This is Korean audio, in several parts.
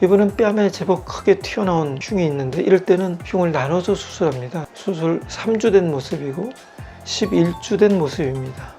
이분은 뺨에 제법 크게 튀어나온 흉이 있는데 이럴 때는 흉을 나눠서 수술합니다. 수술 3주 된 모습이고 11주 된 모습입니다.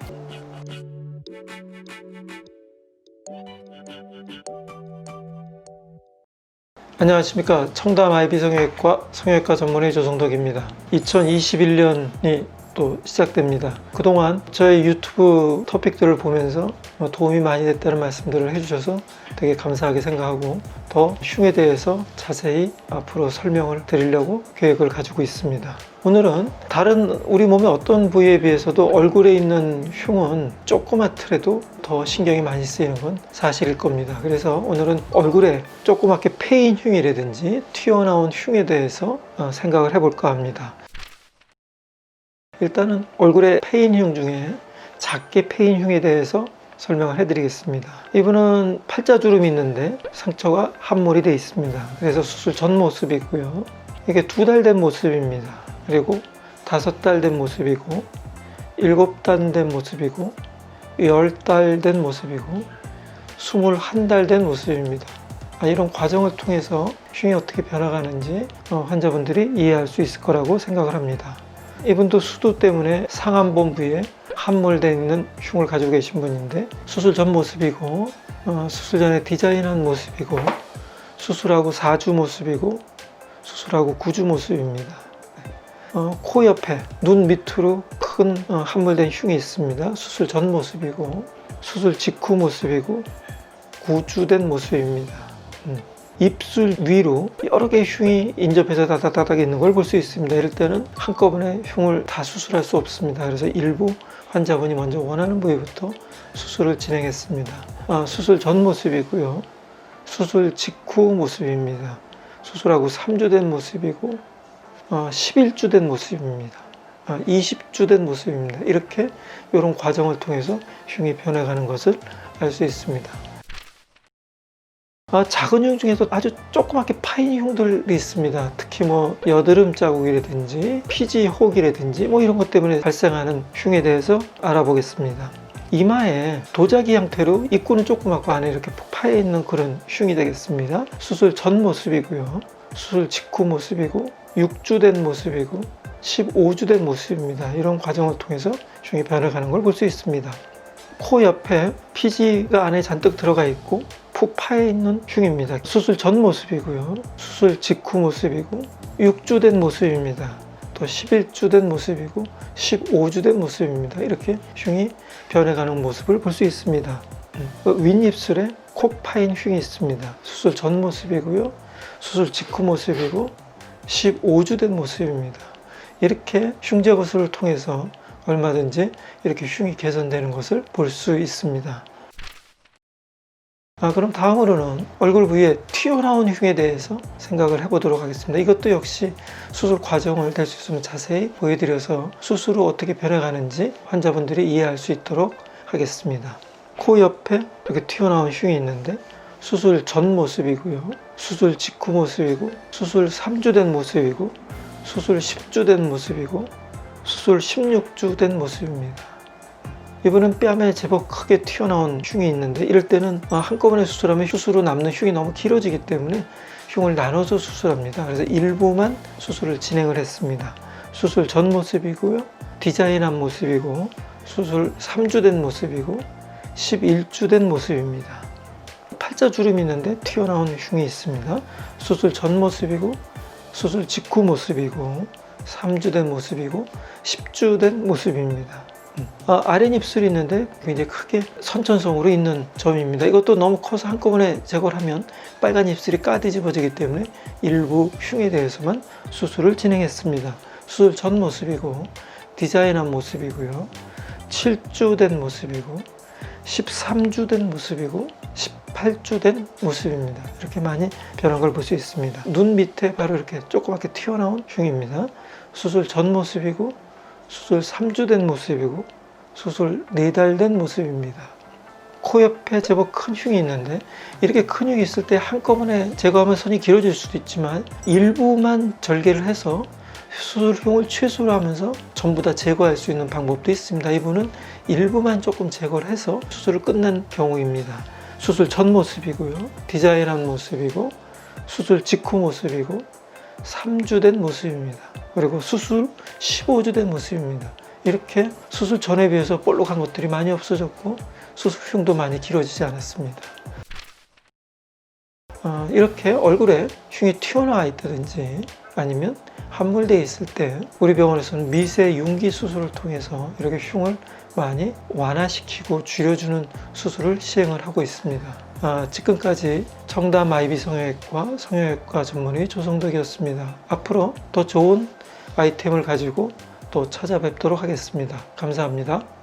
안녕하십니까. 청담 IB 성형외과 전문의 조성덕입니다. 2021년이 또 시작됩니다. 그동안 저의 유튜브 토픽들을 보면서 도움이 많이 됐다는 말씀들을 해주셔서 되게 감사하게 생각하고 더 흉에 대해서 자세히 앞으로 설명을 드리려고 계획을 가지고 있습니다. 오늘은 다른 우리 몸의 어떤 부위에 비해서도 얼굴에 있는 흉은 조그맣더라도 더 신경이 많이 쓰이는 건 사실일 겁니다. 그래서 오늘은 얼굴에 조그맣게 패인 흉이라든지 튀어나온 흉에 대해서 생각을 해볼까 합니다. 일단은 얼굴에 패인 흉 중에 작게 패인 흉에 대해서 설명을 해드리겠습니다. 이분은 팔자주름이 있는데 상처가 함몰이 되어 있습니다. 그래서 수술 전 모습이고요. 이게 2달 된 모습입니다. 그리고 5달 된 모습이고 7달 된 모습이고 10달 된 모습이고 21달 된 모습입니다. 이런 과정을 통해서 흉이 어떻게 변화가는지 환자분들이 이해할 수 있을 거라고 생각을 합니다. 이분도 수두 때문에 상안본 부위에 함몰되어 있는 흉을 가지고 계신 분인데 수술 전 모습이고 수술 전에 디자인한 모습이고 수술하고 4주 모습이고 수술하고 9주 모습입니다. 코 옆에 눈 밑으로 큰 함몰된 흉이 있습니다. 수술 전 모습이고 수술 직후 모습이고 9주 된 모습입니다. 입술 위로 여러 개의 흉이 인접해서 다닥다닥 있는 걸 볼 수 있습니다. 이럴 때는 한꺼번에 흉을 다 수술할 수 없습니다. 그래서 일부 환자분이 먼저 원하는 부위부터 수술을 진행했습니다. 수술 전 모습이고요. 수술 직후 모습입니다. 수술하고 3주 된 모습이고 11주 된 모습입니다. 20주 된 모습입니다. 이렇게 이런 과정을 통해서 흉이 변해가는 것을 알 수 있습니다. 작은 흉 중에서 아주 조그맣게 파인 흉들이 있습니다. 특히 여드름 자국이라든지 피지 혹이라든지 이런 것 때문에 발생하는 흉에 대해서 알아보겠습니다. 이마에 도자기 형태로 입구는 조그맣고 안에 이렇게 파여 있는 그런 흉이 되겠습니다. 수술 전 모습이고요. 수술 직후 모습이고 6주 된 모습이고 15주 된 모습입니다. 이런 과정을 통해서 흉이 변해가는 걸 볼 수 있습니다. 코 옆에 피지가 안에 잔뜩 들어가 있고 푹 파여 있는 흉입니다. 수술 전 모습이고요. 수술 직후 모습이고 6주 된 모습입니다. 또 11주 된 모습이고 15주 된 모습입니다. 이렇게 흉이 변해가는 모습을 볼 수 있습니다. 윗입술에 코 파인 흉이 있습니다. 수술 전 모습이고요. 수술 직후 모습이고 15주 된 모습입니다. 이렇게 흉 제거술을 통해서 얼마든지 이렇게 흉이 개선되는 것을 볼 수 있습니다. 그럼 다음으로는 얼굴 부위에 튀어나온 흉에 대해서 생각을 해보도록 하겠습니다. 이것도 역시 수술 과정을 될 수 있으면 자세히 보여드려서 수술 후 어떻게 변해가는지 환자분들이 이해할 수 있도록 하겠습니다. 코 옆에 이렇게 튀어나온 흉이 있는데 수술 전 모습이고요. 수술 직후 모습이고 수술 3주 된 모습이고 수술 10주 된 모습이고 수술 16주 된 모습입니다. 이분은 뺨에 제법 크게 튀어나온 흉이 있는데 이럴 때는 한꺼번에 수술하면 수술 후 남는 흉이 너무 길어지기 때문에 흉을 나눠서 수술합니다. 그래서 일부만 수술을 진행을 했습니다. 수술 전 모습이고요. 디자인한 모습이고 수술 3주 된 모습이고 11주 된 모습입니다. 팔자주름이 있는데 튀어나온 흉이 있습니다. 수술 전 모습이고 수술 직후 모습이고 3주 된 모습이고 10주 된 모습입니다. 아랫입술이 있는데 굉장히 크게 선천성으로 있는 점입니다. 이것도 너무 커서 한꺼번에 제거를 하면 빨간 입술이 까뒤집어지기 때문에 일부 흉에 대해서만 수술을 진행했습니다. 수술 전 모습이고 디자인한 모습이고요. 7주 된 모습이고 13주 된 모습이고 18주 된 모습입니다. 이렇게 많이 변한 걸 볼 수 있습니다. 눈 밑에 바로 이렇게 조그맣게 튀어나온 흉입니다. 수술 전 모습이고 수술 3주 된 모습이고 수술 4달 된 모습입니다. 코 옆에 제법 큰 흉이 있는데 이렇게 큰 흉이 있을 때 한꺼번에 제거하면 선이 길어질 수도 있지만 일부만 절개를 해서 수술흉을 최소로 하면서 전부 다 제거할 수 있는 방법도 있습니다. 이분은 일부만 조금 제거를 해서 수술을 끝낸 경우입니다. 수술 전 모습이고요. 디자인한 모습이고 수술 직후 모습이고 3주 된 모습입니다. 그리고 수술 15주 된 모습입니다. 이렇게 수술 전에 비해서 볼록한 것들이 많이 없어졌고 수술 흉도 많이 길어지지 않았습니다. 이렇게 얼굴에 흉이 튀어나와 있다든지 아니면 함몰되어 있을 때 우리 병원에서는 미세 융기 수술을 통해서 이렇게 흉을 많이 완화시키고 줄여주는 수술을 시행을 하고 있습니다. 지금까지 청담 IB 성형외과 성형외과 전문의 조성덕이었습니다. 앞으로 더 좋은 아이템을 가지고 또 찾아뵙도록 하겠습니다. 감사합니다.